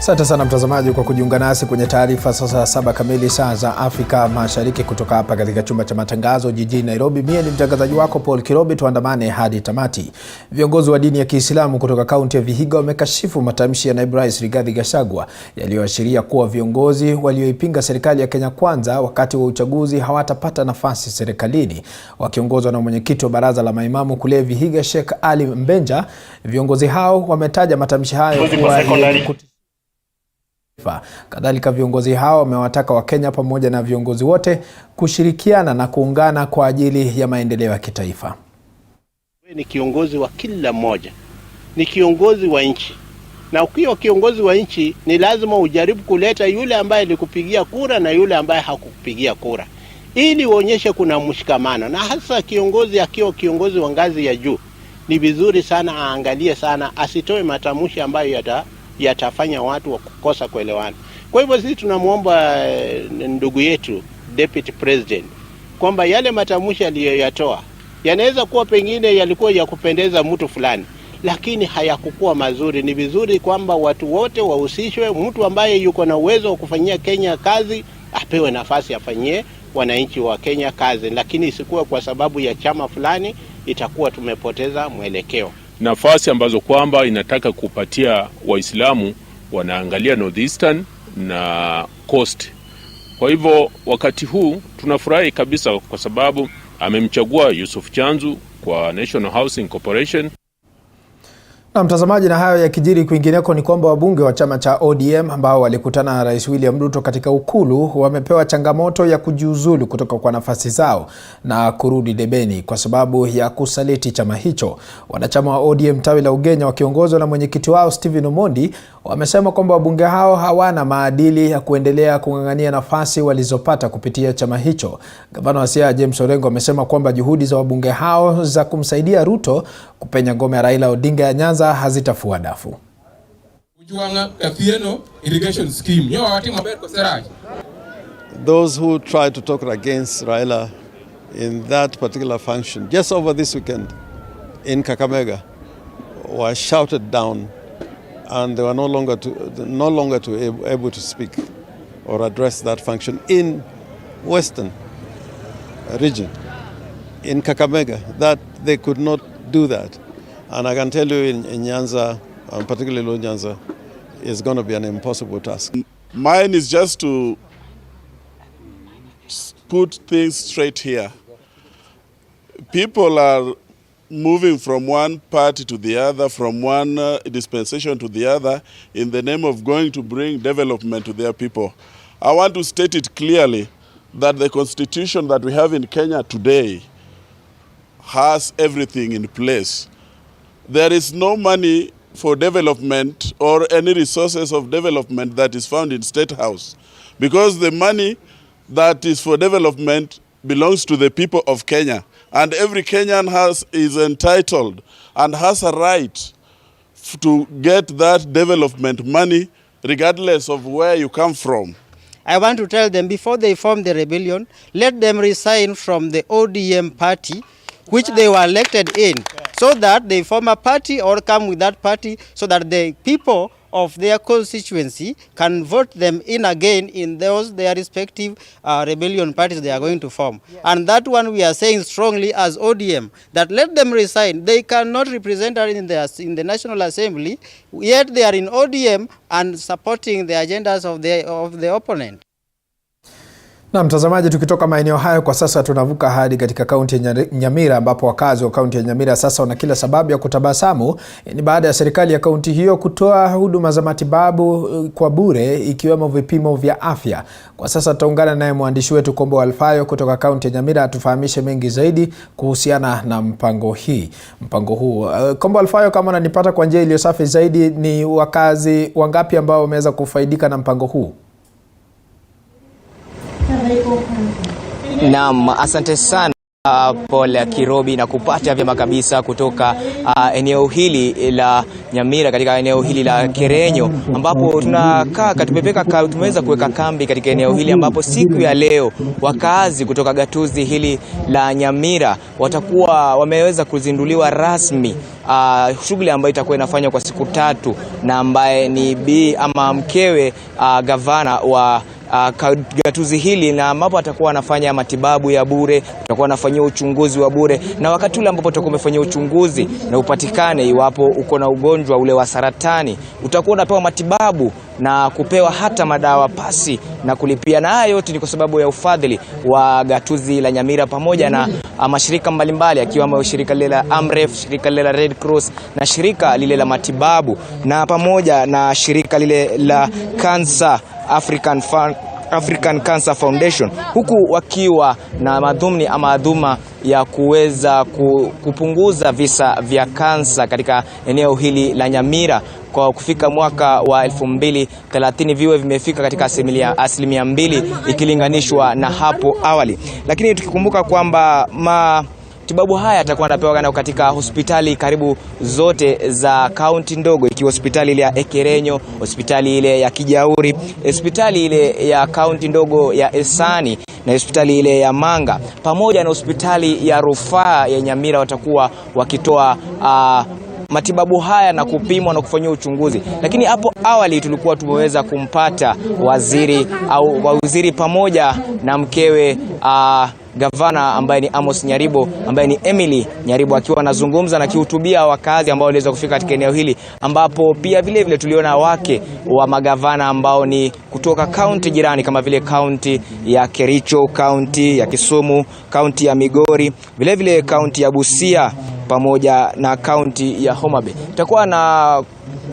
Asante sana mtazamaji kwa kujiunga nasi kwenye taarifa sasa 7 kamili saa za Afrika Mashariki kutoka hapa katika chumba cha matangazo jijini Nairobi. Mimi ni mtangazaji wako Paul Kirobi, tuandamane hadi tamati. Viongozi wa dini ya Kiislamu kutoka kaunti ya Vihiga wamekashifu matamshi ya Naibu Rais Rigathi Gachagua yaliyoashiria kuwa viongozi walioipinga serikali ya Kenya Kwanza wakati wa uchaguzi hawatapata nafasi serikalini. Wakiongozwa na mwenyekiti wa baraza la maimamu kule Vihiga Sheikh Ali Mbenja, viongozi hao wametaja matamshi hayo kuwa kadhalika. Viongozi hao wamewataka Wakenya pamoja na viongozi wote kushirikiana na kuungana kwa ajili ya maendeleo ya kitaifa. Ni kiongozi wa kila mmoja, ni kiongozi wa nchi, na ukiwa kiongozi wa nchi ni lazima ujaribu kuleta yule ambaye alikupigia kura na yule ambaye hakukupigia kura, ili uonyeshe kuna mshikamano. Na hasa kiongozi akiwa kiongozi wa ngazi ya juu, ni vizuri sana aangalie sana asitoe matamshi ambayo yatafanya watu kukosa kuelewana. Kwa hivyo sisi tunamuomba ndugu yetu Deputy President kwamba yale matamshi aliyoyatoa yanaweza kuwa pengine yalikuwa ya kupendeza mtu fulani, lakini hayakuwa mazuri. Ni vizuri kwamba watu wote wahusishwe. Mtu ambaye yuko na uwezo wa kufanyia Kenya kazi apewe nafasi afanyie wananchi wa Kenya kazi, lakini isikuwe kwa sababu ya chama fulani itakuwa tumepoteza mwelekeo. Nafasi ambazo kwamba inataka kupatia Waislamu wanaangalia Northeastern na Coast. Kwa hivyo wakati huu tunafurahi kabisa kwa sababu amemchagua Yusuf Chanzu kwa National Housing Corporation. Na mtazamaji, na hayo yakijiri kwingineko ni kwamba wabunge wa chama cha ODM ambao walikutana na Rais William Ruto katika Ikulu wamepewa changamoto ya kujiuzulu kutoka kwa nafasi zao na kurudi debeni kwa sababu ya kusaliti chama hicho. Wanachama wa ODM tawi la Ugenya wakiongozwa na mwenyekiti wao Stephen Omondi wamesema kwamba wabunge hao hawana maadili ya kuendelea kung'ang'ania nafasi walizopata kupitia chama hicho. Gavana wa Siaya James Orengo amesema kwamba juhudi za wabunge hao za kumsaidia Ruto kupenya ngome ya Raila Odinga ya Nyanza hazitafua dafu. Those who try to talk against Raila in that particular function just over this weekend in Kakamega were shouted down, and they were no longer able to speak or address that function in Western region in Kakamega, that they could not do that. And I can tell you in Nyanza, particularly Nyanza, is going to be an impossible task. Mine is just to put things straight here. People are moving from one party to the other, from one dispensation to the other, in the name of going to bring development to their people. I want to state it clearly that the constitution that we have in Kenya today has everything in place. There is no money for development or any resources of development that is found in State House, because the money that is for development belongs to the people of Kenya, and every Kenyan is entitled and has a right to get that development money regardless of where you come from. I want to tell them, before they form the rebellion, let them resign from the ODM party which they were elected in, so that they form a party or come with that party, so that the people of their constituency can vote them in again in their respective rebellion parties they are going to form. Yeah. And that one we are saying strongly as ODM, that let them resign. They cannot represent us in the National Assembly, yet they are in ODM and supporting the agendas of the opponent. Na mtazamaji, tukitoka maeneo hayo kwa sasa tunavuka hadi katika kaunti ya Nyamira, ambapo wakazi wa kaunti ya Nyamira sasa wana kila sababu ya kutabasamu. Ni baada ya serikali ya kaunti hiyo kutoa huduma za matibabu kwa bure, ikiwemo vipimo vya afya. Kwa sasa tutaungana naye mwandishi wetu Kombo Alfayo kutoka kaunti ya Nyamira atufahamishe mengi zaidi kuhusiana na mpango huu. Kombo Alfayo, kama unanipata kwa njia iliyo safi zaidi, ni wakazi wangapi ambao wameweza kufaidika na mpango huu? Naam, asante sana. Paul Kirobi na kupata vyema kabisa kutoka eneo hili la Nyamira, katika eneo hili la Kerenyo, ambapo tumeweza kuweka kambi katika eneo hili, ambapo siku ya leo wakazi kutoka gatuzi hili la Nyamira watakuwa wameweza kuzinduliwa rasmi shughuli ambayo itakuwa inafanywa kwa siku 3 na ambaye ni mkewe gavana wa gatuzi hili, na ambapo atakuwa anafanya matibabu ya bure, atakuwa anafanyia uchunguzi wa bure, na wakati ule ambapo utakuwa umefanyia uchunguzi na upatikane iwapo uko na ugonjwa ule wa saratani, utakuwa unapewa matibabu na kupewa hata madawa pasi na kulipia. Na haya yote ni kwa sababu ya ufadhili wa gatuzi la Nyamira pamoja na mashirika mbalimbali, akiwamo shirika lile la Amref, shirika lile la Red Cross na shirika lile la matibabu, na pamoja na shirika lile la Cancer African Cancer Foundation, huku wakiwa na madhumuni ya kuweza kupunguza visa vya kansa katika eneo hili la Nyamira kwa kufika mwaka wa 2030 viwe vimefika katika asilimia 2 ikilinganishwa na hapo awali. Lakini tukikumbuka kwamba matibabu haya yatakuwa yanapewa katika hospitali karibu zote za kaunti ndogo, ikiwa hospitali ile ya Ekerenyo, hospitali ile ya Kijauri, hospitali ile ya kaunti ndogo ya Esani na hospitali ile ya Manga, pamoja na hospitali ya rufaa ya Nyamira. Watakuwa wakitoa matibabu haya na kupimwa na kufanywa uchunguzi. Lakini hapo awali tulikuwa tumeweza kumpata waziri pamoja na mkewe gavana ambaye ni Amos Nyaribo, ambaye ni Emily Nyaribo, akiwa anazungumza na kihutubia wakazi ambao waliweza kufika katika eneo hili, ambapo pia vile vile tuliona wake wa magavana ambao ni kutoka kaunti jirani kama vile kaunti ya Kericho, kaunti ya Kisumu, kaunti ya Migori, vile vile kaunti ya Busia pamoja na kaunti ya Homa Bay. Tutakuwa na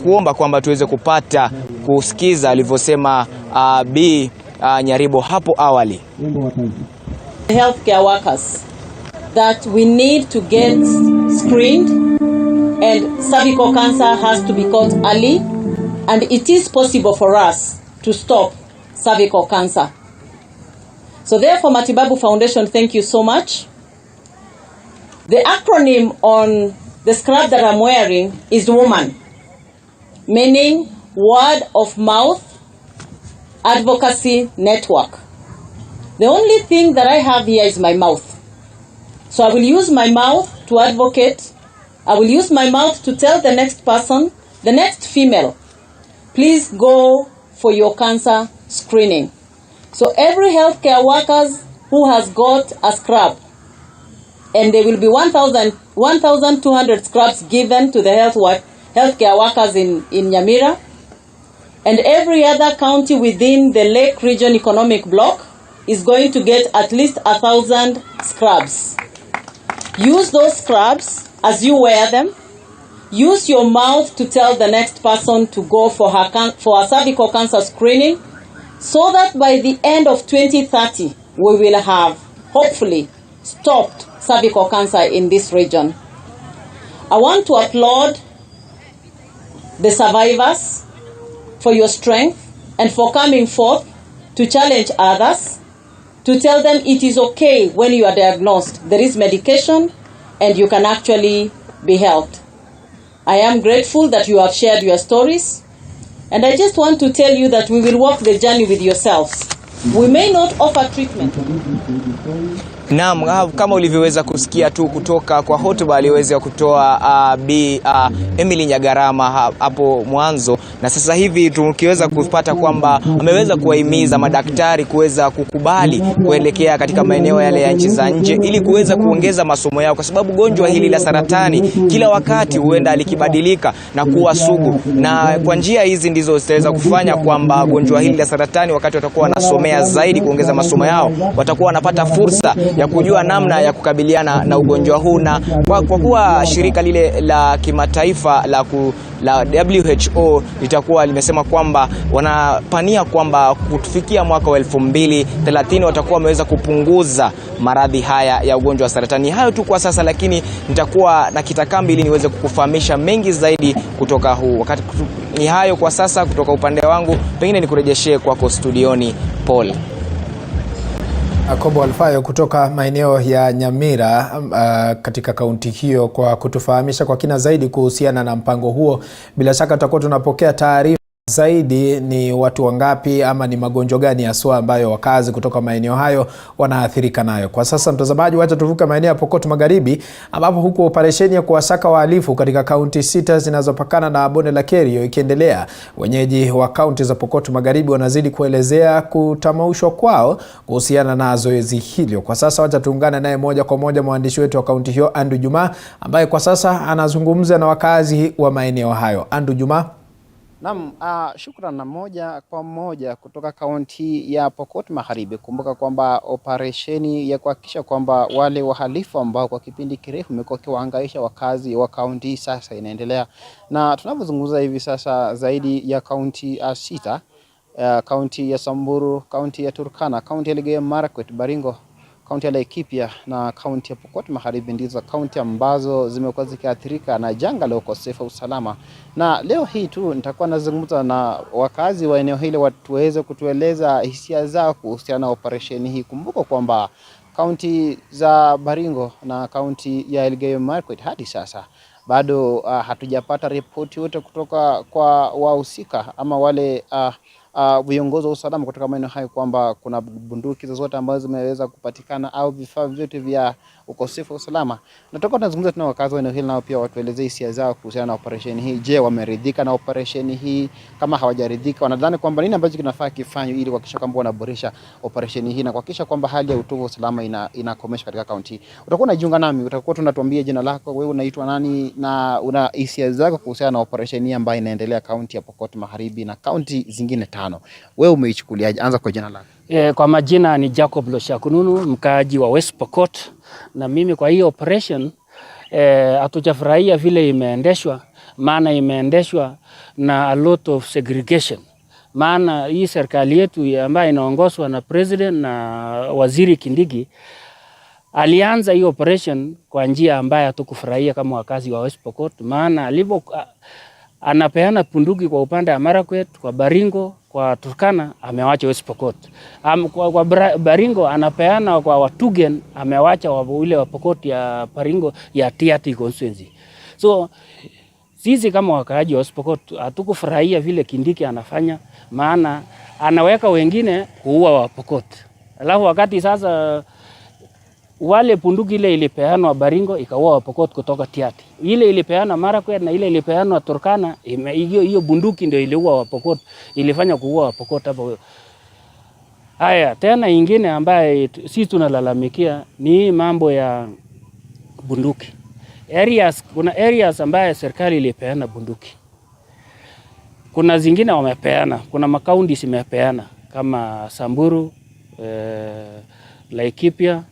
kuomba kwamba tuweze kupata kusikiza alivyosema Nyaribo hapo awali. Healthcare workers that we need to get screened, and cervical cancer has to be caught early, and it is possible for us to stop cervical cancer. So therefore, Matibabu Foundation, thank you so much. The acronym on the scrub that I'm wearing is WOMAN, meaning Word of Mouth Advocacy Network. The only thing that I have here is my mouth. So I will use my mouth to advocate. I will use my mouth to tell the next person, the next female, please go for your cancer screening. So every healthcare workers who has got a scrub, and there will be 1,200 scrubs given to the healthcare workers in Nyamira, and every other county within the Lake Region Economic Block is going to get at least 1,000 scrubs. Use those scrubs as you wear them. Use your mouth to tell the next person to go for a cervical cancer screening, so that by the end of 2030, we will have, hopefully, stopped cervical cancer in this region. I want to applaud the survivors for your strength and for coming forth to challenge others, to tell them it is okay when you are diagnosed. There is medication and you can actually be helped. I am grateful that you have shared your stories, and I just want to tell you that we will walk the journey with yourselves. We may not offer treatment. Naam, kama ulivyoweza kusikia tu kutoka kwa hotuba aliyoweza kutoa Emily Nyagarama hapo mwanzo, na sasa hivi tukiweza kupata kwamba ameweza kuwahimiza madaktari kuweza kukubali kuelekea katika maeneo yale ya nchi za nje ili kuweza kuongeza masomo yao, kwa sababu gonjwa hili la saratani kila wakati huenda likibadilika na kuwa sugu, na kwa njia hizi ndizo zitaweza kufanya kwamba gonjwa hili la saratani, wakati watakuwa wanasomea zaidi kuongeza masomo yao, watakuwa wanapata fursa ya kujua namna ya kukabiliana na ugonjwa huu. Na kwa kuwa shirika lile la kimataifa la WHO litakuwa limesema kwamba wanapania kwamba kufikia mwaka wa 2030 watakuwa wameweza kupunguza maradhi haya ya ugonjwa wa saratani. Hayo tu kwa sasa, lakini nitakuwa na kitakambi ili niweze kukufahamisha mengi zaidi kutoka huu. Wakati ni hayo kwa sasa kutoka upande wangu, pengine nikurejeshee kwako studioni Paul. Akobo Alfayo kutoka maeneo ya Nyamira katika kaunti hiyo kwa kutufahamisha kwa kina zaidi kuhusiana na mpango huo. Bila shaka tutakuwa tunapokea taarifa zaidi ni watu wangapi ama ni magonjwa gani haswa ambayo wakazi kutoka maeneo hayo wanaathirika nayo. Kwa sasa mtazamaji, wacha tuvuke maeneo ya Pokot Magharibi ambapo huko operesheni ya kuwasaka wahalifu katika kaunti 6 zinazopakana na bonde la Kerio ikiendelea. Wenyeji wa kaunti za Pokot Magharibi wanazidi kuelezea kutamaushwa kwao kuhusiana na zoezi hilo. Kwa sasa wacha tuungane naye moja kwa moja mwandishi wetu wa kaunti hiyo Andu Juma ambaye kwa sasa anazungumza na wakazi wa maeneo hayo. Andu Juma. Naam, shukran na moja kwa moja kutoka kaunti ya Pokot Magharibi. Kumbuka kwamba operesheni ya kuhakikisha kwamba wale wahalifu ambao kwa kipindi kirefu wamekuwa wakiwahangaisha wakazi wa kaunti sasa inaendelea. Na tunavyozungumza hivi sasa zaidi ya kaunti 6, kaunti ya Samburu, kaunti ya Turkana, kaunti ya Elgeyo Marakwet, Baringo, kaunti ya Laikipia na kaunti ya Pokot Magharibi ndizo kaunti ambazo zimekuwa zikiathirika na janga la ukosefu wa usalama. Na leo hii tu nitakuwa nazungumza na wakazi wa eneo hili watuweze kutueleza hisia zao kuhusiana na operesheni hii. Kumbuka kwamba kaunti za Baringo na kaunti ya Elgeyo Marakwet hadi sasa bado hatujapata ripoti yote kutoka kwa wahusika ama wale viongozi wa usalama kutoka maeneo hayo kwamba kuna bunduki zozote ambazo zimeweza kupatikana au vifaa vyote vya ukosefu wa usalama. Nataka tunazungumza tuna wakazi wa eneo hili nao pia watuelezee hisia zao kuhusiana na operesheni hii. Je, wameridhika na operesheni hii? Kama hawajaridhika, wanadhani kwamba nini ambacho kinafaa kifanywe ili kuhakikisha kwamba wanaboresha operesheni hii na kuhakikisha kwamba hali ya utovu wa usalama inakomeshwa katika kaunti. Utakuwa unajiunga nami, utakuwa tunatuambia jina lako, wewe unaitwa nani na una hisia zako kuhusiana na operesheni hii ambayo inaendelea kaunti ya Pokot Magharibi na kaunti zingine 5. Wewe umeichukuliaje? Anza kwa jina lako. Kwa majina ni Jacob Loshakununu, mkaaji wa West Pokot, na mimi kwa hii operation hatujafurahia vile imeendeshwa, maana imeendeshwa na a lot of segregation. Maana hii serikali yetu ambayo inaongozwa na president na waziri Kindiki alianza hii operation kwa njia ambayo hatukufurahia kama wakazi wa West Pokot, maana alipo anapeana punduki kwa upande wa Marakwet, kwa Baringo, kwa Turkana amewacha West Pokot. Kwa Baringo anapeana kwa Watugen, amewacha ule wa Pokot ya Baringo ya Tiaty constituency. So sisi kama wakaaji wa West Pokot hatukufurahia vile Kindiki anafanya, maana anaweka wengine kuua wa Pokot. Alafu wakati sasa wale punduki ile ilipeanwa Baringo ikaua wa Pokot kutoka Tiaty. Ile ilipeanwa Marakwet na ile ilipeanwa Turkana, hiyo bunduki ndio iliua wa Pokot, ilifanya kuua wa Pokot hapo. Haya, tena ingine ambaye sisi tunalalamikia ni mambo ya bunduki. Kuna areas ambaye serikali ilipeana bunduki. Kuna zingine wamepeana, kuna makaunti zimepeana kama Samburu, Laikipia,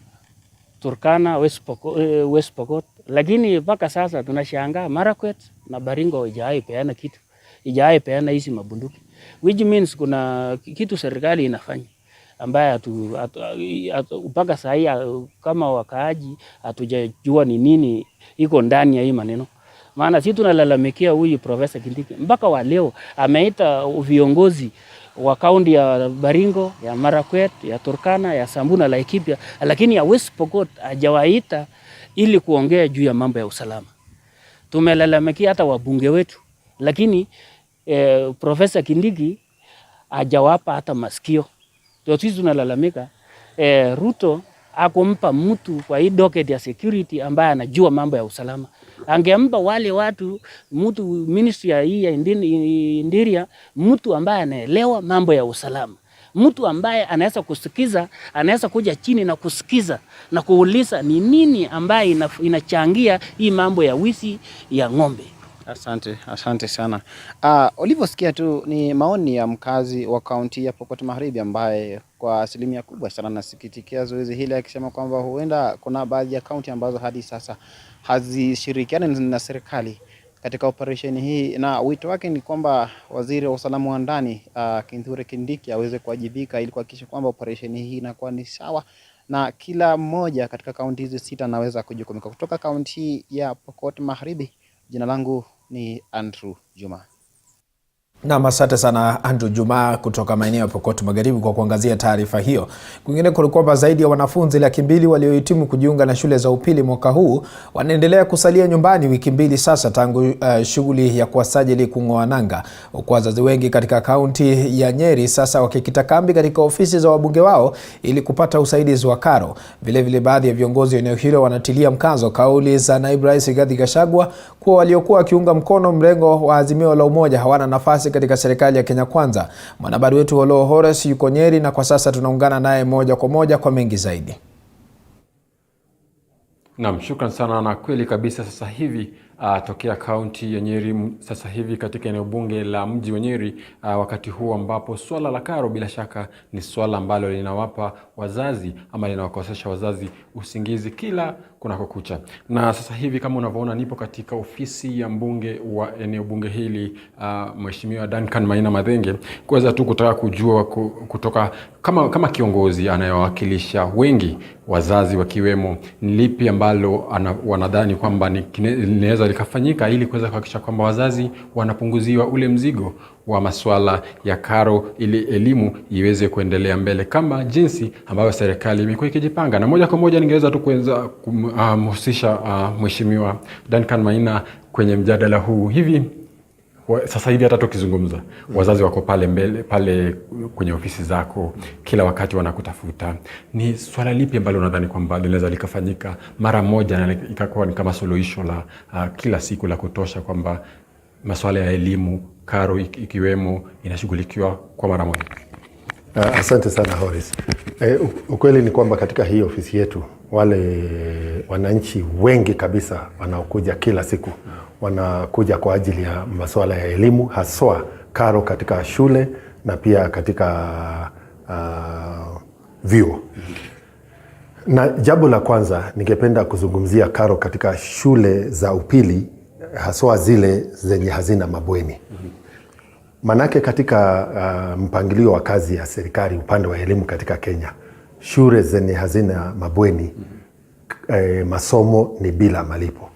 Turkana, West Pokot. Lakini mpaka sasa tunashangaa Marakwet na Baringo haijapeana kitu. Haijapeana hizi mabunduki. Which means kuna kitu serikali inafanya ambaye mpaka sasa kama wakaaji hatujajua ni nini iko ndani ya hii maneno. Maana sisi tunalalamikia huyu Profesa Kindiki mpaka wa leo ameita viongozi wa kaunti ya Baringo, ya Marakwet, ya Turkana, ya Samburu na Laikipia, lakini ya West Pokot hajawaita ili kuongea juu ya mambo ya usalama. Tumelalamikia hata wabunge wetu, lakini Profesa Kindiki hajawapa hata masikio. Sisi tunalalamika Ruto akumpa mtu kwa hii docket ya security ambaye anajua mambo ya usalama. Angempa wale watu mtu ministry ya hii ya Indiria, mtu ambaye anaelewa mambo ya usalama. Mtu ambaye anaweza kusikiza, anaweza kuja chini na kusikiza na kuuliza ni nini ambaye inachangia hii mambo ya wizi ya ng'ombe. Asante sana. Ulivyosikia tu ni maoni ya mkazi wa kaunti ya Pokot Magharibi ambaye kwa asilimia kubwa sana nasikitikia zoezi hili, akisema kwamba huenda kuna baadhi ya kaunti ambazo hadi sasa hazishirikiani na serikali katika operesheni hii, na wito wake ni kwamba waziri wa usalama wa ndani Kithure Kindiki aweze kuwajibika ili kuhakikisha kwamba operesheni hii inakuwa ni sawa na kila mmoja katika kaunti hizi 6 anaweza kujukumika. Kutoka kaunti ya Pokot Magharibi, jina langu ni Andrew Juma. Na asante sana Andrew Juma kutoka maeneo ya Pokot Magharibi kwa kuangazia taarifa hiyo. Kwingine kulikuwa zaidi ya wanafunzi 200,000 waliohitimu kujiunga na shule za upili mwaka huu wanaendelea kusalia nyumbani wiki mbili sasa tangu shughuli ya kuwasajili kung'oa nanga. Wazazi wengi katika kaunti ya Nyeri sasa wakikita kambi katika ofisi za wabunge wao ili kupata usaidizi wa karo. Vilevile baadhi ya viongozi wa eneo hilo wanatilia mkazo kauli za naibu rais Rigathi Gachagua kuwa waliokuwa wakiunga mkono mrengo wa Azimio la Umoja hawana nafasi katika serikali ya Kenya Kwanza. Mwanahabari wetu Olo Horace yuko Nyeri na kwa sasa tunaungana naye moja kwa moja kwa mengi zaidi. Naam, shukran sana, na kweli kabisa sasa hivi tokea kaunti ya Nyeri sasa hivi katika eneo bunge la mji wa Nyeri, wakati huu ambapo swala la karo bila shaka ni swala ambalo linawapa wazazi ama linawakosesha wazazi usingizi kila kunakokucha. Na sasa hivi kama unavyoona nipo katika ofisi ya mbunge wa eneo bunge hili, Mheshimiwa Duncan Maina Mathenge, kuweza tu kutaka kujua kutoka kama kiongozi anayewakilisha wengi wazazi wakiwemo, ni lipi ambalo wanadhani kwamba linaweza likafanyika ili kuweza kuhakikisha kwamba wazazi wanapunguziwa ule mzigo wa masuala ya karo ili elimu iweze kuendelea mbele kama jinsi ambayo serikali imekuwa ikijipanga. Na moja kwa moja ningeweza tu kuanza kumhusisha Mheshimiwa Duncan Maina kwenye mjadala huu. Hivi sasa hivi hata tukizungumza, wazazi wako pale mbele pale kwenye ofisi zako, kila wakati wanakutafuta. Ni swala lipi ambalo unadhani kwamba linaweza likafanyika mara moja na ikakuwa ni kama suluhisho la kila siku la kutosha, kwamba masuala ya elimu, karo ikiwemo, inashughulikiwa kwa mara moja? Asante sana Horace. Ukweli ni kwamba katika hii ofisi yetu wale wananchi wengi kabisa wanaokuja kila siku wanakuja kwa ajili ya masuala ya elimu, haswa karo katika shule na pia katika vyuo. Na jambo la kwanza ningependa kuzungumzia karo katika shule za upili, haswa zile zenye hazina mabweni. Manake katika mpangilio wa kazi ya serikali upande wa elimu katika Kenya, shule zenye hazina mabweni masomo ni bila malipo.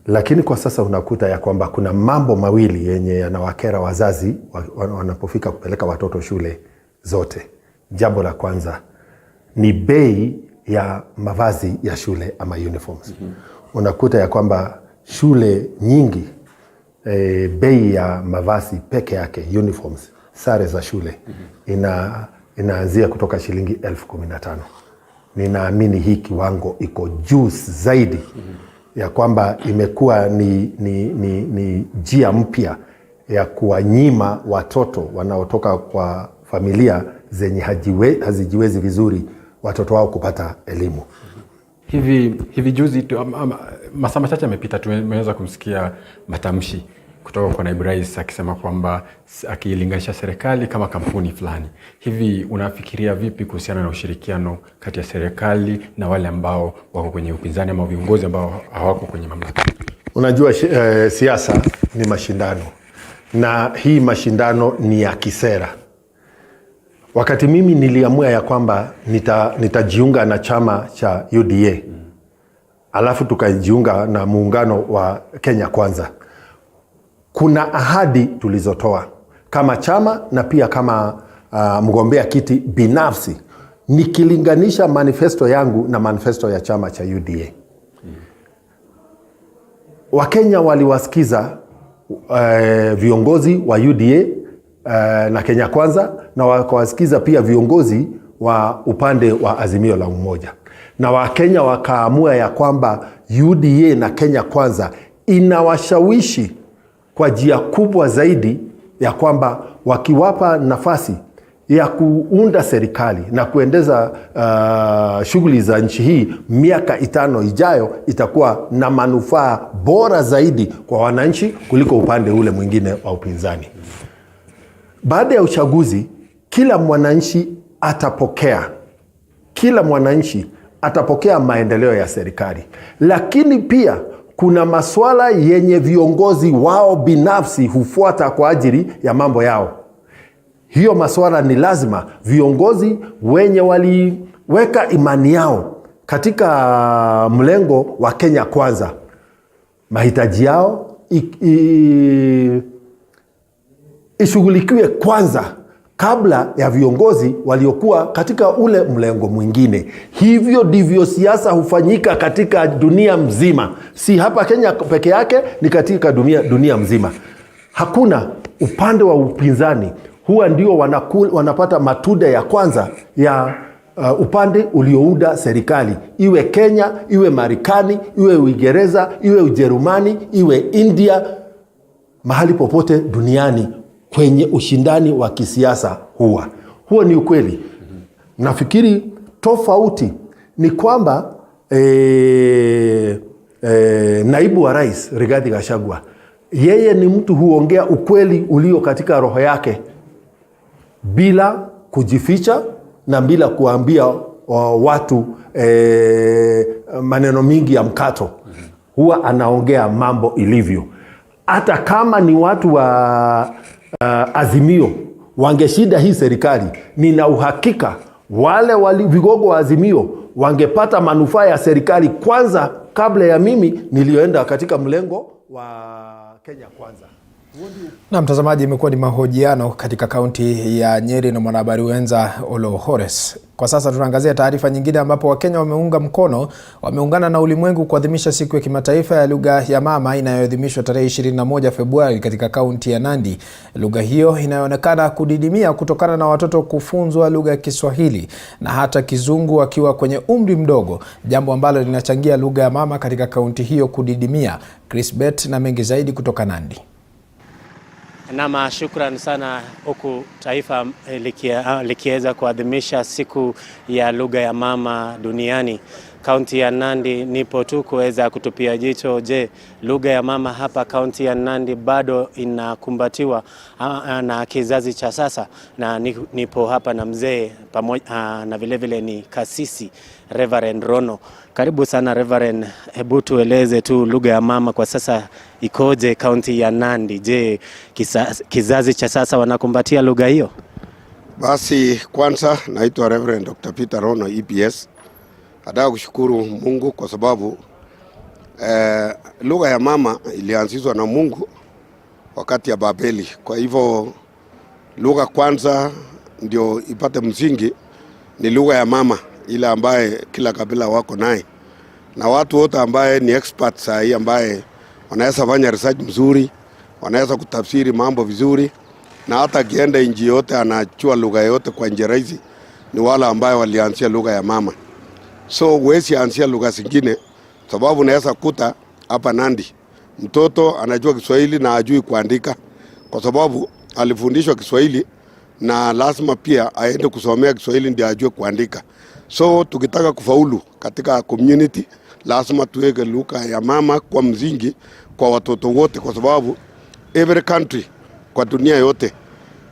Lakini kwa sasa unakuta ya kwamba kuna mambo mawili yenye yanawakera wazazi wanapofika kupeleka watoto shule zote. Jambo la kwanza ni bei ya mavazi ya shule ama uniforms. Unakuta ya kwamba shule nyingi bei ya mavazi peke yake, uniforms, sare za shule, inaanzia kutoka shilingi 15,000. Ninaamini hii kiwango iko juu zaidi, ya kwamba imekuwa ni njia mpya ya kuwanyima watoto wanaotoka kwa familia zenye hazijiwezi vizuri watoto wao kupata elimu. Hivi juzi masaa machache yamepita, tumeweza kumsikia matamshi kutoka kwa naibu rais akisema kwamba akilinganisha serikali kama kampuni fulani. Hivi unafikiria vipi kuhusiana na ushirikiano kati ya serikali na wale ambao wako kwenye upinzani ama viongozi ambao hawako kwenye mamlaka? Unajua siasa ni mashindano, na hii mashindano ni ya kisera. Wakati mimi niliamua ya kwamba nitajiunga na chama cha UDA, alafu tukajiunga na muungano wa Kenya Kwanza, kuna ahadi tulizotoa kama chama na pia kama mgombea kiti binafsi, nikilinganisha manifesto yangu na manifesto ya chama cha UDA. Wakenya waliwasikiza viongozi wa UDA na Kenya Kwanza, na wakawasikiza pia viongozi wa upande wa Azimio la Umoja, na Wakenya wakaamua ya kwamba UDA na Kenya Kwanza inawashawishi kwa njia kubwa zaidi, ya kwamba wakiwapa nafasi ya kuunda serikali na kuendeza shughuli za nchi hii miaka 5 ijayo, itakuwa na manufaa bora zaidi kwa wananchi kuliko upande ule mwingine wa upinzani. Baada ya uchaguzi, kila mwananchi atapokea maendeleo ya serikali, lakini pia kuna masuala yenye viongozi wao binafsi hufuata kwa ajili ya mambo yao. Hiyo masuala ni lazima viongozi wenye waliweka imani yao katika mlengo wa Kenya Kwanza, mahitaji yao ishughulikiwe kwanza kabla ya viongozi waliokuwa katika ule mlengo mwingine. Hivyo ndivyo siasa hufanyika katika dunia mzima, si hapa Kenya peke yake, ni katika dunia mzima. Hakuna upande wa upinzani huwa ndio wanapata matunda ya kwanza ya upande uliounda serikali, iwe Kenya, iwe Marekani, iwe Uingereza, iwe Ujerumani, iwe India, mahali popote duniani kwenye ushindani wa kisiasa huo ni ukweli. Nafikiri tofauti ni kwamba naibu wa rais Rigathi Gachagua, yeye ni mtu huongea ukweli ulio katika roho yake bila kujificha na bila kuambia watu maneno mingi ya mkato. Huwa anaongea mambo ilivyo. Hata kama ni watu wa Azimio wangeshinda hii serikali, nina uhakika wale vigogo wa Azimio wangepata manufaa ya serikali kwanza kabla ya mimi nilioenda katika mlengo wa Kenya Kwanza. Na mtazamaji, imekuwa ni mahojiano katika kaunti ya Nyeri na mwanahabari wenza Olo Hores. Kwa sasa tunaangazia taarifa nyingine ambapo Wakenya wameungana na ulimwengu kuadhimisha siku ya kimataifa ya lugha ya mama inayoadhimishwa tarehe 21 Februari katika kaunti ya Nandi. Lugha hiyo inayoonekana kudidimia kutokana na watoto kufunzwa lugha ya Kiswahili na hata Kizungu wakiwa kwenye umri mdogo, jambo ambalo linachangia lugha ya mama katika kaunti hiyo kudidimia. Chris Bet na mengi zaidi kutoka Nandi. Nama, shukran sana. Huku taifa likiweza kuadhimisha siku ya lugha ya mama duniani, kaunti ya Nandi nipo tu kuweza kutupia jicho. Je, lugha ya mama hapa kaunti ya Nandi bado inakumbatiwa na kizazi cha sasa? Na nipo hapa na mzee pamoja na vile vile ni kasisi Reverend Rono. Karibu sana Reverend, hebu tueleze tu lugha ya mama kwa sasa ikoje kaunti ya Nandi? Je, kizazi cha sasa wanakumbatia lugha hiyo? Basi kwanza naitwa Reverend Dr. Peter Rono EPS. Nataka kushukuru Mungu kwa sababu lugha ya mama ilianzishwa na Mungu wakati ya Babeli. Kwa hivyo lugha kwanza ndio ipate msingi ni lugha ya mama, ile ambaye kila kabila wako naye, na watu wote ambaye ni experts sahi, ambaye wanaweza fanya research mzuri, wanaweza kutafsiri mambo vizuri, na hata kienda nchi yote anachua lugha yote kwa njia rahisi, ni wale ambaye walianzia lugha ya mama. So huwezi anzia lugha zingine, sababu unaweza kuta hapa Nandi mtoto anajua Kiswahili na hajui kuandika, kwa sababu alifundishwa Kiswahili na lazima pia aende kusomea Kiswahili ndio ajue kuandika. So tukitaka kufaulu katika community, lazima tuweke lugha ya mama kwa msingi kwa watoto wote, kwa sababu every country kwa dunia yote,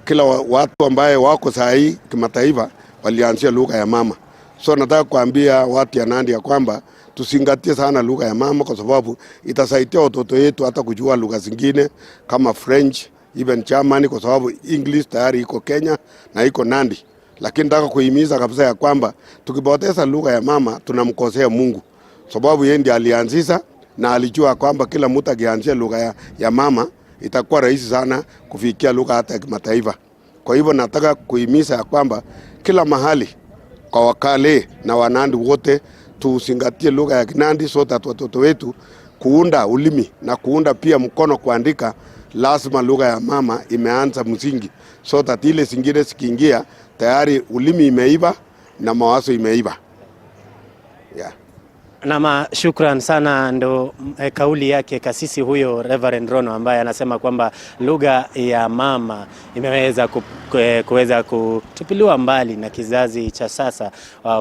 kila watu ambaye wako sahi kimataifa walianzia lugha ya mama. So nataka kuambia watu ya Nandi ya kwamba tusingatie sana lugha ya mama, kwa sababu itasaidia watoto wetu hata kujua lugha zingine kama French, even German, kwa sababu English tayari iko Kenya na iko Nandi. Lakini nataka kuhimiza kabisa ya kwamba tukipoteza lugha ya mama tunamkosea Mungu, sababu yeye ndiye alianzisha na alijua kwamba kila mtu akianzia lugha ya mama itakuwa rahisi sana kufikia lugha hata ya kimataifa. Kwa hivyo nataka kuhimiza ya kwamba kila mahali kwa wakale na Wanandi wote tusingatie lugha ya Kinandi, so that watoto wetu kuunda ulimi na kuunda pia mkono kuandika, lazima lugha ya mama imeanza msingi, so that ile zingine sikiingia tayari ulimi imeiva na mawazo imeiva. Yeah. Nama, shukran sana. Ndo kauli yake kasisi huyo Reverend Rono, ambaye anasema kwamba lugha ya mama imeweza kuweza kutupiliwa mbali na kizazi cha sasa,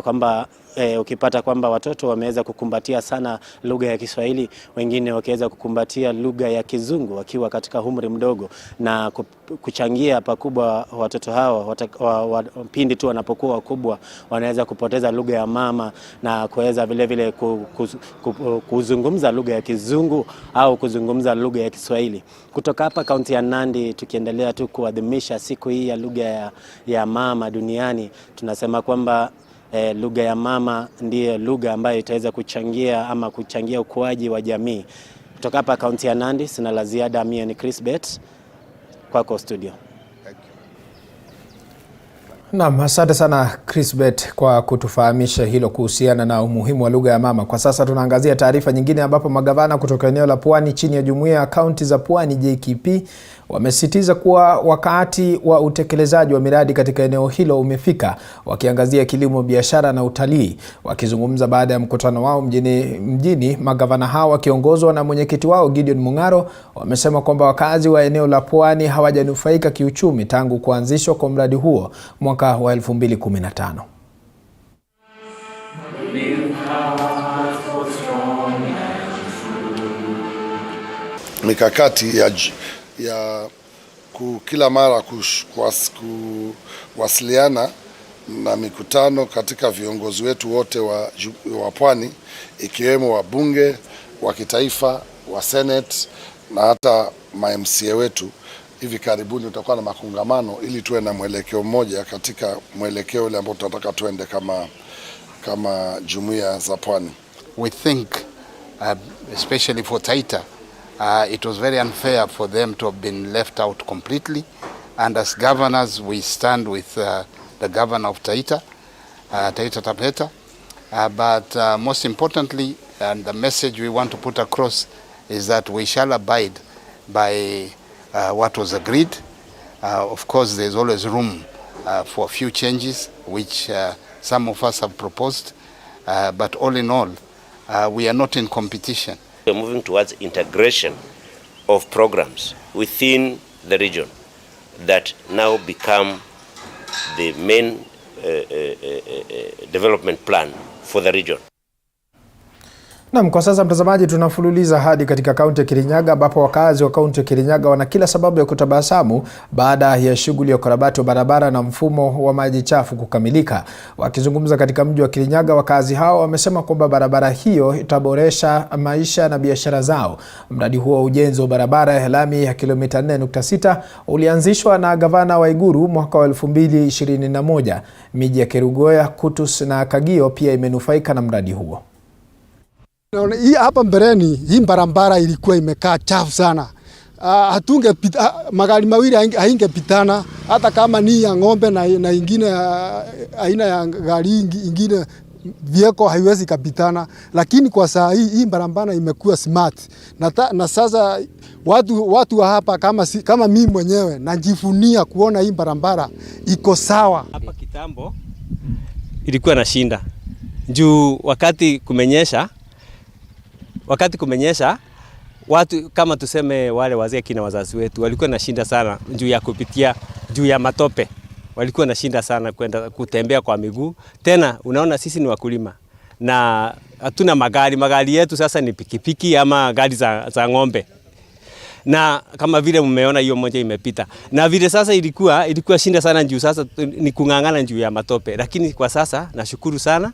kwamba ukipata kwamba watoto wameweza kukumbatia sana lugha ya Kiswahili, wengine wakiweza kukumbatia lugha ya Kizungu wakiwa katika umri mdogo, na kuchangia pakubwa watoto hawa pindi tu wanapokuwa wakubwa wanaweza kupoteza lugha ya mama na kuweza vile vile kuzungumza lugha ya Kizungu au kuzungumza lugha ya Kiswahili. Kutoka hapa kaunti ya Nandi, tukiendelea tu kuadhimisha siku hii ya lugha ya mama duniani, tunasema kwamba lugha ya mama ndiye lugha ambayo itaweza kuchangia ukuaji wa jamii. Kutoka hapa kaunti ya Nandi, sina la ziada. Mimi ni Chris Bet, kwako studio. Naam, asante sana Chrisbet kwa kutufahamisha hilo kuhusiana na umuhimu wa lugha ya mama. Kwa sasa tunaangazia taarifa nyingine ambapo magavana kutoka eneo la Pwani chini ya Jumuiya ya Kaunti za Pwani JKP wamesisitiza kuwa wakati wa utekelezaji wa miradi katika eneo hilo umefika, wakiangazia kilimo, biashara na utalii. Wakizungumza baada ya mkutano wao mjini, magavana hao wakiongozwa na mwenyekiti wao Gideon Mung'aro wamesema kwamba wakazi wa eneo la Pwani hawajanufaika kiuchumi tangu kuanzishwa kwa mradi huo mwaka wa 2015. Mikakati ya kila mara kuwasiliana na mikutano katika viongozi wetu wote wa Pwani, ikiwemo wabunge wa kitaifa, wa Senate na hata ma-MCA wetu. Hivi karibuni utakuwa na makongamano ili tuwe na mwelekeo mmoja katika mwelekeo ule ambao tunataka tuende kama jumuiya za Pwani. We think especially for Taita, it was very unfair for them to have been left out completely, and as governors we stand with the governor of Taita, Taita Taveta, but most importantly, and the message we want to put across is that we shall abide by what was agreed. Of course, there's always room for a few changes, which some of us have proposed, but all in all, we are not in competition. We're moving towards integration of programs within the region that now become the main development plan for the region. Naam, kwa sasa mtazamaji, tunafululiza hadi katika kaunti ya Kirinyaga ambapo wakazi wa kaunti ya Kirinyaga wana kila sababu ya kutabasamu baada ya shughuli ya ukarabati wa barabara na mfumo wa maji chafu kukamilika. Wakizungumza katika mji wa Kirinyaga, wakazi hao wamesema kwamba barabara hiyo itaboresha maisha na biashara zao. Mradi huo wa ujenzi wa barabara ya lami ya kilomita 4.6 ulianzishwa na gavana wa Iguru mwaka wa 2021. Miji ya Kerugoya, Kutus na Kagio pia imenufaika na mradi huo. Hii hapa mbeleni hii barabara ilikuwa imekaa chafu sana. Magari mawili haingepitana, hata kama ni ya ng'ombe na ingine aina ya gari ingine vieko haiwezi kapitana. Lakini kwa saa hii barabara imekuwa smart. Na sasa watu wa hapa kama mimi mwenyewe najivunia kuona hii barabara iko sawa. Hapa kitambo ilikuwa na shinda. Juu wakati kumenyesha watu kama tuseme wale wazee kina wazazi wetu walikuwa na shinda sana juu ya kupitia juu ya matope. Walikuwa na shinda sana kwenda kutembea kwa miguu. Tena unaona sisi ni wakulima na hatuna magari yetu sasa ni pikipiki ama gari za ng'ombe. Na kama vile mmeona hiyo moja imepita. Na vile sasa ilikuwa shinda sana juu sasa ni kung'ang'ana juu ya matope. Lakini kwa sasa nashukuru sana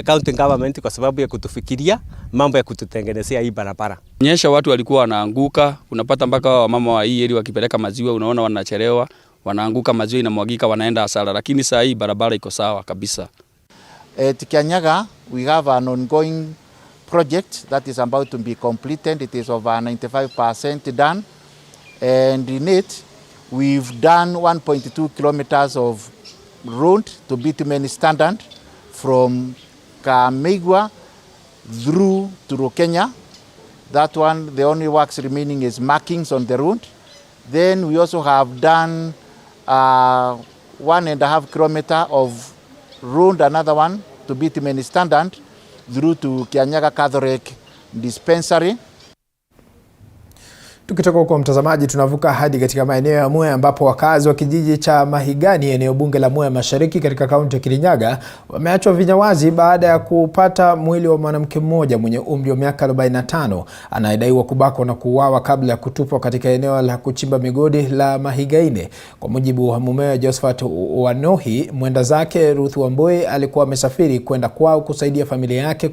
county government kwa sababu ya kutufikiria mambo ya kututengenezea hii barabara. Nyesha watu walikuwa wanaanguka, unapata mpaka wamama wa hii area wakipeleka maziwa unaona wanachelewa, wanaanguka maziwa inamwagika wanaenda hasara, lakini saa hii barabara iko sawa kabisa. Kirinyaga, we have an ongoing project that is about to be completed. It is over 95% done, and in it we've done 1.2 kilometers of road to bitumen standard from Kamegwa through to Kenya. That one, the only works remaining is markings on the road. Then we also have done 1.5 kilometer of road, another one to bitumen standard through to Kirinyaga Catholic Dispensary. Tukitoka huko mtazamaji, tunavuka hadi katika maeneo ya Mwea ambapo wakazi wa kijiji cha Mahigani eneo bunge la Mwea Mashariki katika kaunti ya Kirinyaga wameachwa vinyawazi baada ya kupata mwili wa mwanamke mmoja mwenye umri wa miaka 45 anayedaiwa kubakwa na kuuawa kabla ya kutupwa katika eneo la kuchimba migodi la Mahigaine. Kwa mujibu wa mumewe Josephat Wanohi, mwenda zake Ruth Wamboi alikuwa amesafiri kwenda kwao kusaidia familia yake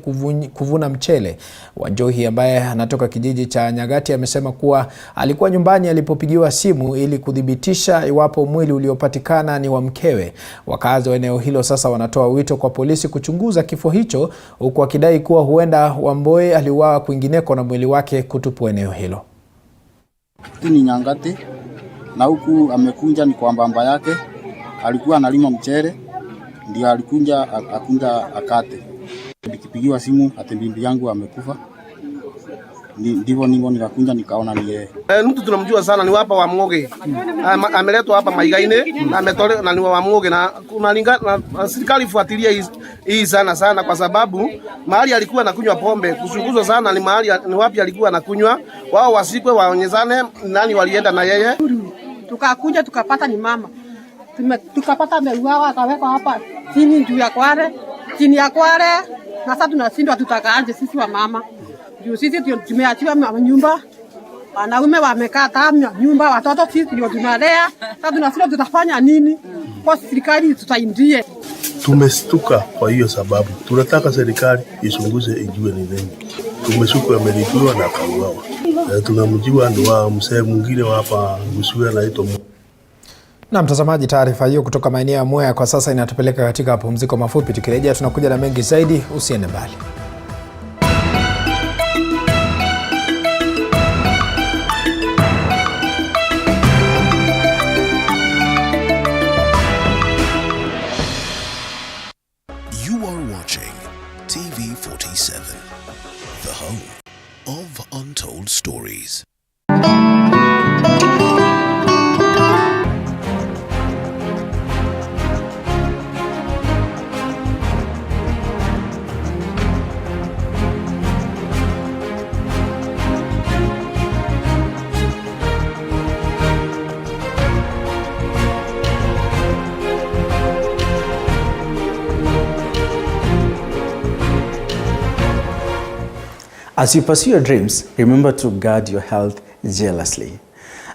kuvuna mchele. Wanjohi ambaye anatoka kijiji cha Nyagati amesema kuwa alikuwa nyumbani alipopigiwa simu ili kudhibitisha iwapo mwili uliopatikana ni wa mkewe. Wakazi wa eneo hilo sasa wanatoa wito kwa polisi kuchunguza kifo hicho, huku wakidai kuwa huenda Wamboi aliuawa kwingineko na mwili wake kutupwa eneo hilo. Ni Nyangati na huku amekunja ni kwa mbamba yake alikuwa analima mchere, ndio alikuja akate. Nikipigiwa simu ati bibi yangu amekufa. Ndivyo nikakunja nikaona ni yeye. Mtu tunamjua sana ni hapa wa Mngoge. Ameletwa hapa Maigaine na ametolewa na ni wa Mngoge, na kunalingana serikali ifuatilia hii sana kwa sababu mahali alikuwa anakunywa pombe. Kuchunguzwa sana ni mahali ni wapi alikuwa anakunywa. Wao wasikwe waonyezane nani walienda na yeye. Tukakuja tukapata ni mama. Tukapata ameuawa akawekwa hapa chini juu ya kware. Chini ya kware. Na sasa tunashindwa tutakaaje sisi wa mama. Juu sisi tumeachiwa nyumba. Wanaume wamekaa tamya nyumba, watoto sisi ndio tunalea. Sasa tunashindwa tutafanya nini? Kwa serikali tutaindie. Tumestuka kwa hiyo sababu. Tunataka serikali ichunguze ijue ni nini. Tumeshuku amelipiwa na kauawa. Tunamjua ndo wa msee mwingine hapa Msuya anaitwa. Na mtazamaji, taarifa hiyo kutoka maeneo ya Mwea kwa sasa inatupeleka katika pumziko mafupi. Tukirejea tunakuja na mengi zaidi, usiende mbali. You are watching TV47, the home of untold stories. As you pursue your dreams, remember to guard your health jealously.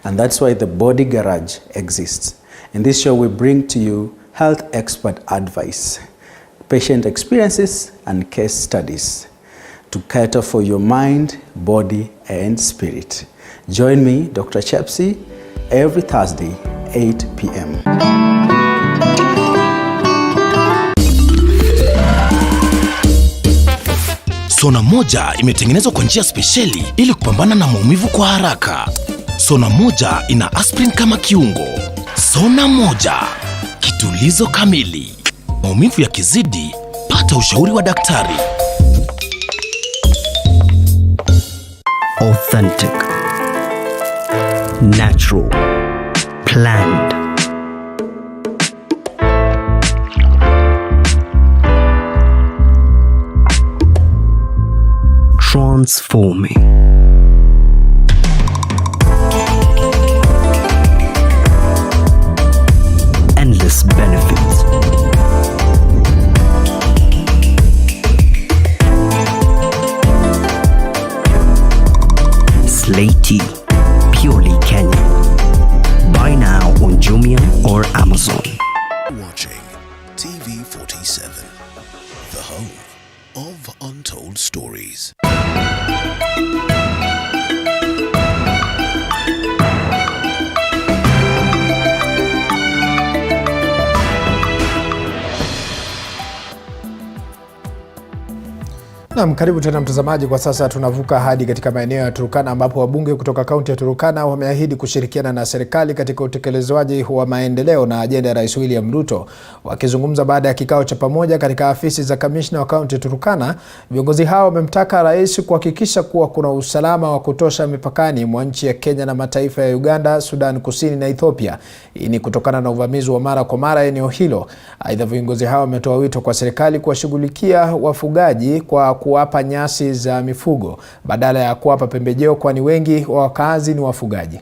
And that's why the Body Garage exists. In this show, we bring to you health expert advice, patient experiences, and case studies to cater for your mind, body, and spirit. Join me, Dr. Chepsi, every Thursday, 8 p.m. Sona moja imetengenezwa kwa njia spesheli ili kupambana na maumivu kwa haraka. Sona moja ina aspirin kama kiungo. Sona moja, kitulizo kamili. Maumivu yakizidi, pata ushauri wa daktari. Authentic, natural, planned. Transforming. Endless benefits. Slaty, purely Kenyan. Buy now on Jumia or Amazon. Watching TV47, the home of untold stories. Naam, karibu tena mtazamaji. Kwa sasa tunavuka hadi katika maeneo ya Turkana ambapo wabunge kutoka kaunti ya Turkana wameahidi kushirikiana na serikali katika utekelezwaji wa maendeleo na ajenda ya Rais William Ruto. Wakizungumza baada ya kikao cha pamoja katika afisi za kamishna wa kaunti ya Turkana, viongozi hao wamemtaka rais kuhakikisha kuwa kuna usalama wa kutosha mipakani mwa nchi ya Kenya na mataifa ya Uganda, Sudan Kusini na Ethiopia. Hii ni kutokana na uvamizi wa mara kwa mara eneo hilo. Aidha, viongozi hao wametoa wito kwa serikali kuwashughulikia wafugaji kwa kuwapa nyasi za mifugo badala ya kuwapa pembejeo, kwani wengi wa wakazi ni wafugaji.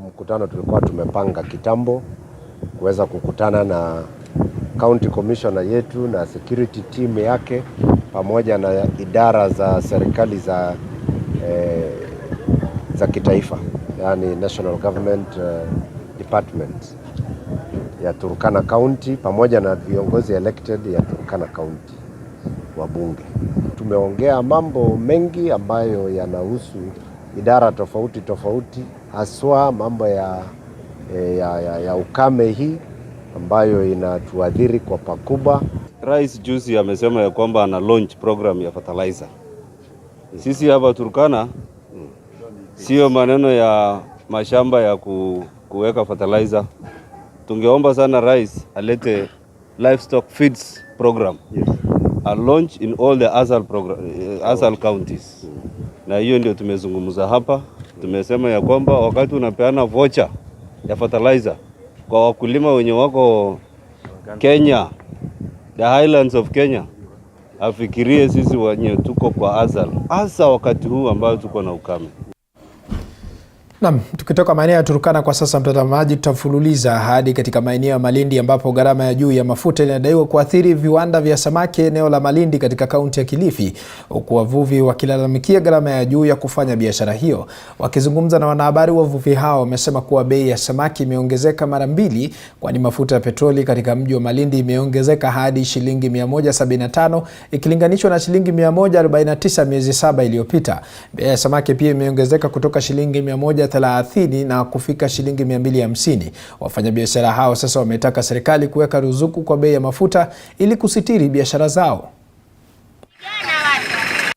Mkutano tulikuwa tumepanga kitambo kuweza kukutana na county commissioner yetu na security team yake pamoja na idara za serikali za kitaifa, yani national government departments ya Turkana County pamoja na viongozi elected ya Turkana County wabunge. Tumeongea mambo mengi ambayo yanahusu idara tofauti tofauti, haswa mambo ya ukame hii ambayo inatuadhiri kwa pakubwa. Rais juzi amesema ya kwamba ana launch program ya fertilizer. Sisi hapa Turkana sio maneno ya mashamba ya kuweka fertilizer. tungeomba sana rais alete livestock feeds program. Yes. A launch in all the ASAL counties. Na hiyo ndio tumezungumza hapa. Tumesema ya kwamba wakati unapeana voucher ya fertilizer kwa wakulima wenye wako Kenya, the highlands of Kenya, afikirie sisi wenye tuko kwa ASAL. Hasa wakati huu ambao tuko na ukame. Naam, tukitoka maeneo ya Turkana kwa sasa, mtazamaji, tutafululiza hadi katika maeneo ya Malindi ambapo gharama ya juu ya mafuta inadaiwa kuathiri viwanda vya samaki eneo la Malindi katika kaunti ya Kilifi, huku wavuvi wakilalamikia gharama ya juu ya kufanya biashara hiyo. Wakizungumza na wanahabari, wavuvi hao wamesema kuwa bei ya samaki imeongezeka mara mbili, kwani mafuta ya petroli katika mji wa Malindi imeongezeka hadi shilingi 175 ikilinganishwa na shilingi 149 miezi 7 iliyopita. Bei ya samaki pia imeongezeka kutoka shilingi 130 na kufika shilingi 250. Wafanyabiashara hao sasa wametaka serikali kuweka ruzuku kwa bei ya mafuta ili kusitiri biashara zao.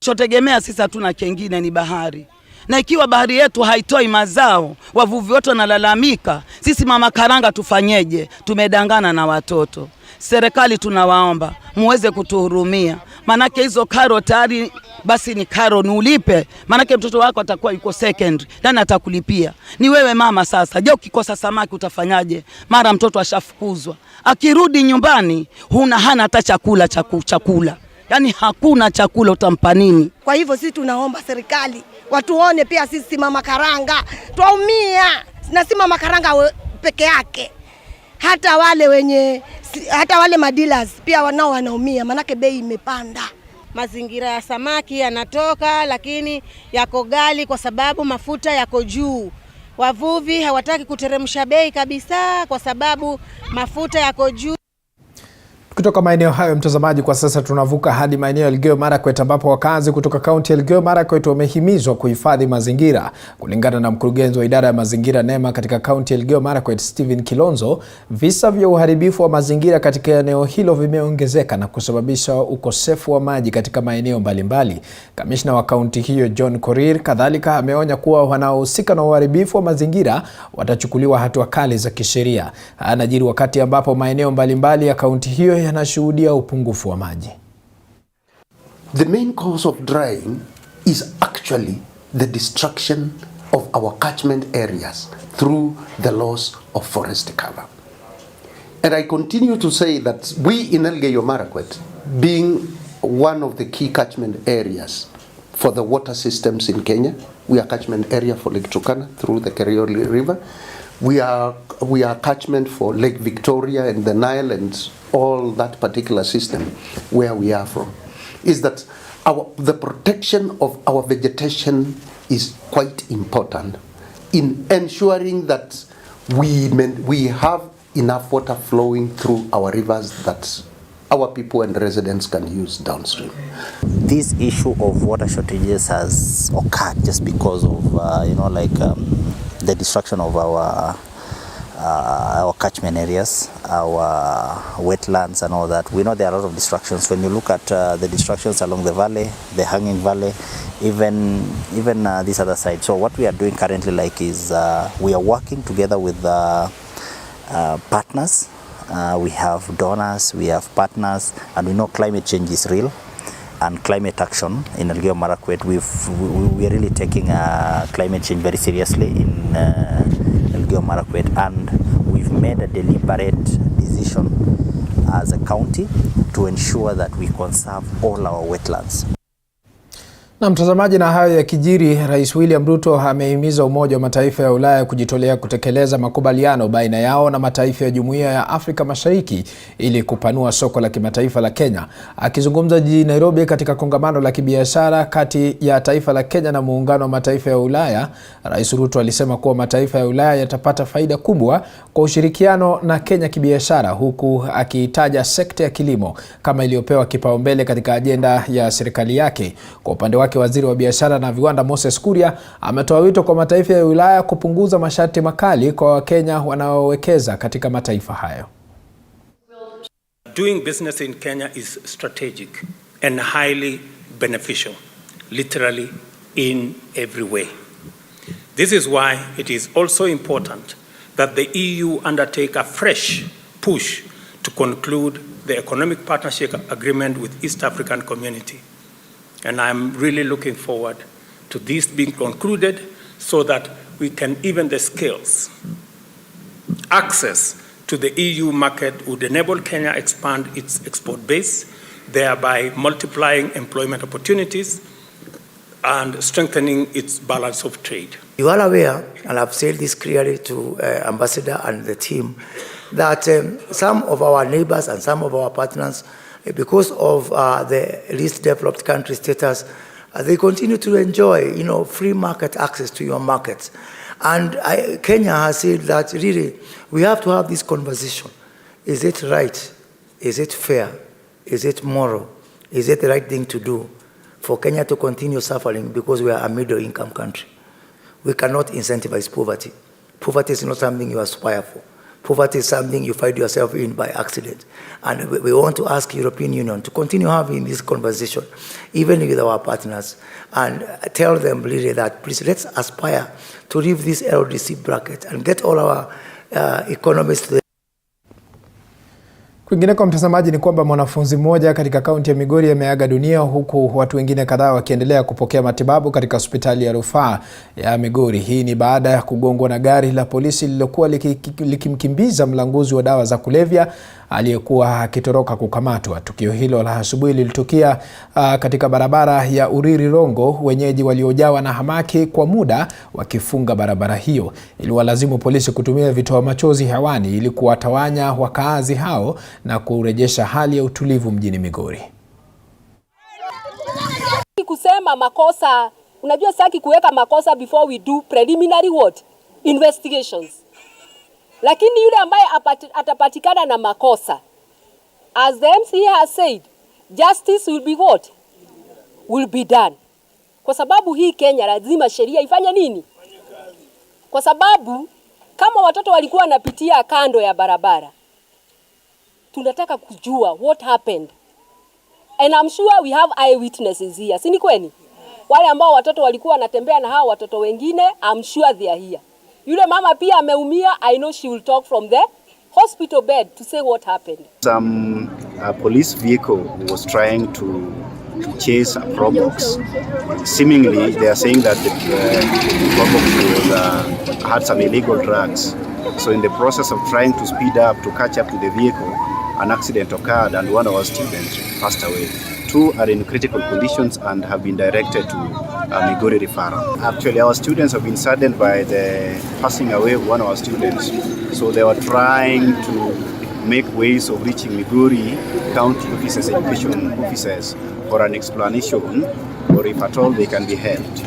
Chotegemea sisi hatuna kingine ni bahari. Na ikiwa bahari yetu haitoi mazao, wavuvi wote wanalalamika, sisi mama karanga tufanyeje? Tumedangana na watoto. Serikali tunawaomba muweze kutuhurumia. Manake hizo karo tayari basi ni karo ni ulipe. Manake mtoto wako atakuwa yuko secondary, nani atakulipia? Ni wewe mama sasa. Je, ukikosa samaki utafanyaje? Mara mtoto ashafukuzwa. Akirudi nyumbani hana hata chakula. Yaani hakuna chakula, utampa nini? Kwa hivyo sisi tunaomba serikali watuone pia sisi mama karanga. Twaumia. Na si mama karanga peke yake. Hata wale madilas pia wanao wanaumia, manake bei imepanda. Mazingira ya samaki yanatoka lakini yako ghali kwa sababu mafuta yako juu. Wavuvi hawataki kuteremsha bei kabisa kwa sababu mafuta yako juu. Kutoka maeneo hayo, mtazamaji, kwa sasa tunavuka hadi maeneo ya Elgeyo Marakwet ambapo wakazi kutoka kaunti ya Elgeyo Marakwet wamehimizwa kuhifadhi mazingira. Kulingana na mkurugenzi wa idara ya mazingira NEMA katika kaunti ya Elgeyo Marakwet, Stephen Kilonzo, visa vya uharibifu wa mazingira katika eneo hilo vimeongezeka na kusababisha ukosefu wa maji katika maeneo mbalimbali. Kamishna wa kaunti hiyo John Korir kadhalika ameonya kuwa wanaohusika na uharibifu wa mazingira watachukuliwa hatua kali za kisheria. Anajiri wakati ambapo maeneo mbalimbali ya kaunti hiyo yanashuhudia upungufu wa maji. The main cause of drying is actually the destruction of our catchment areas through the loss of forest cover. And I continue to say that we in Elgeyo Marakwet, being one of the key catchment areas for the water systems in Kenya, we are catchment area for Lake Turkana through the Kerio River. We are catchment for Lake Victoria and the Nile and all that particular system where we are from. Is that the protection of our vegetation is quite important in ensuring that we have enough water flowing through our rivers that our people and residents can use downstream. This issue of water shortages has occurred just because of the destruction of our catchment areas, our wetlands and all that. We know there are a lot of distractions. When you look at the distractions along the valley, the hanging valley, even this other side. So what we are doing currently is we are working together with partners. We have donors, we have partners, and we know climate change is real. And climate action in Elgeyo Marakwet, we are really taking climate change very seriously in Elgeyo Marakwet, and we've made a deliberate decision as a county to ensure that we conserve all our wetlands. Na mtazamaji, na hayo ya kijiri, Rais William Ruto amehimiza Umoja wa Mataifa ya Ulaya kujitolea kutekeleza makubaliano baina yao na mataifa ya Jumuiya ya Afrika Mashariki ili kupanua soko la kimataifa la Kenya. Akizungumza jijini Nairobi katika kongamano la kibiashara kati ya taifa la Kenya na Muungano wa Mataifa ya Ulaya, Rais Ruto alisema kuwa mataifa ya Ulaya yatapata faida kubwa kwa ushirikiano na Kenya kibiashara, huku akiitaja sekta ya kilimo kama iliyopewa kipaumbele katika ajenda ya serikali yake. Kwa upande wake, Waziri wa Biashara na Viwanda Moses Kuria ametoa wito kwa mataifa ya Ulaya kupunguza masharti makali kwa Wakenya wanaowekeza katika mataifa hayo. Doing business in Kenya is strategic and highly beneficial, literally in every way. This is why it is also important that the EU undertake a fresh push to conclude the economic partnership agreement with East African Community. And I'm really looking forward to this being concluded so that we can even the scales. Access to the EU market would enable Kenya expand its export base, thereby multiplying employment opportunities and strengthening its balance of trade. You are aware, and I've said this clearly to Ambassador and the team, that some of our neighbors and some of our partners, because of the least developed country status, they continue to enjoy, free market access to your markets. And Kenya has said that really we have to have this conversation. Is it right? Is it fair? Is it moral? Is it the right thing to do for Kenya to continue suffering because we are a middle-income country? We cannot incentivize poverty. Poverty is not something you aspire for. Poverty is something you find yourself in by accident. And we want to ask European Union to continue having this conversation, even with our partners, and tell them really that, please, let's aspire to leave this LDC bracket and get all our economies to the... Kwingineko mtazamaji, ni kwamba mwanafunzi mmoja katika kaunti ya Migori ameaga dunia, huku watu wengine kadhaa wakiendelea kupokea matibabu katika hospitali ya rufaa ya Migori. Hii ni baada ya kugongwa na gari la polisi lililokuwa likimkimbiza mlanguzi wa dawa za kulevya aliyekuwa akitoroka kukamatwa. Tukio hilo la asubuhi lilitokea katika barabara ya Uriri Rongo, wenyeji waliojawa na hamaki kwa muda wakifunga barabara hiyo. Iliwalazimu polisi kutumia vitoa machozi hewani ili kuwatawanya wakaazi hao na kurejesha hali ya utulivu mjini Migori. Kusema makosa, unajua saki kuweka makosa before we do preliminary what? Investigations. Lakini yule ambaye atapatikana na makosa, as the MC has said, justice will be what? Will be done. Kwa sababu hii Kenya lazima sheria ifanye nini? Kwa sababu kama watoto walikuwa wanapitia kando ya barabara, tunataka kujua what happened. And I'm sure we have eyewitnesses here. Si ni kweli? Wale ambao watoto walikuwa wanatembea na hao watoto wengine, I'm sure they are here. Yule mama pia ameumia. I know she will talk from the hospital bed to say what happened. Some police vehicle was trying to chase a Probox. Seemingly, they are saying that the Probox had some illegal drugs. So in the process of trying to speed up to catch up to the vehicle, an accident occurred and one of our students passed away. Two are in critical conditions and have been directed to Migori referral. Actually, our students have been saddened by the passing away of one of our students. So they were trying to make ways of reaching Migori county officers, education officers, for an explanation, or if at all they can be helped.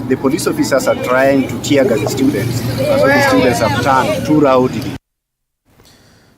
The police officers are trying to tear gas the students, so the students have turned too rowdy.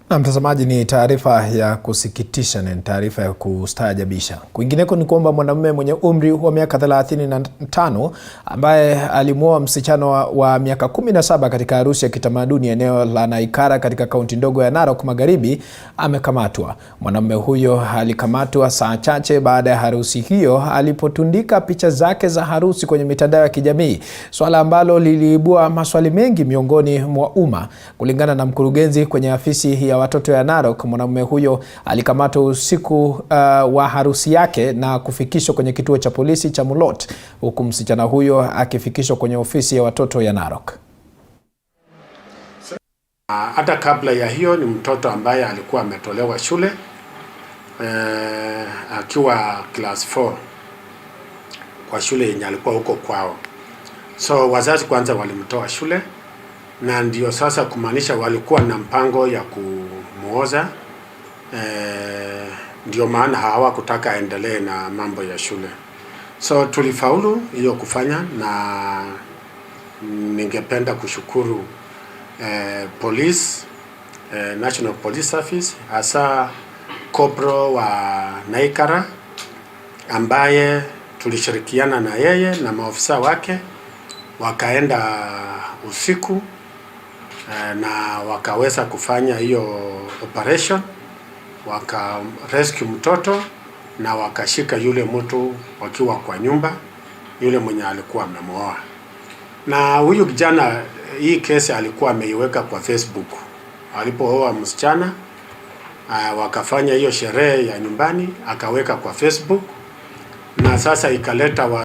Na mtazamaji, ni taarifa ya kusikitisha na taarifa ya kustaajabisha. Kwingineko ni kwamba mwanamume mwenye umri wa miaka 35 ambaye alimuoa msichana wa miaka 17 katika harusi ya kitamaduni eneo la Naikara katika kaunti ndogo ya Narok Magharibi amekamatwa. Mwanamume huyo alikamatwa saa chache baada ya harusi hiyo alipotundika picha zake za harusi kwenye mitandao ya kijamii, swala ambalo liliibua maswali mengi miongoni mwa umma. Kulingana na mkurugenzi kwenye afisi ya watoto ya Narok, mwanamume huyo alikamatwa usiku wa harusi yake na kufikishwa kwenye kituo cha polisi cha Mulot, huku msichana huyo akifikishwa kwenye ofisi ya watoto ya Narok. Hata kabla ya hiyo ni mtoto ambaye alikuwa ametolewa shule akiwa class 4 kwa shule yenye alikuwa huko kwao. So wazazi kwanza walimtoa shule, na ndio sasa kumaanisha walikuwa na mpango ya kumuoza. Ndio maana hawakutaka aendelee na mambo ya shule. So tulifaulu hiyo kufanya, na ningependa kushukuru police, National Police Service, hasa Kopro wa Naikara ambaye tulishirikiana na yeye na maofisa wake, wakaenda usiku na wakaweza kufanya hiyo operation, waka rescue mtoto na wakashika yule mtu wakiwa kwa nyumba, yule mwenye alikuwa amemuoa. Na huyu kijana hii kesi alikuwa ameiweka kwa Facebook. Alipooa msichana wakafanya hiyo sherehe ya nyumbani, akaweka kwa Facebook, na sasa ikaleta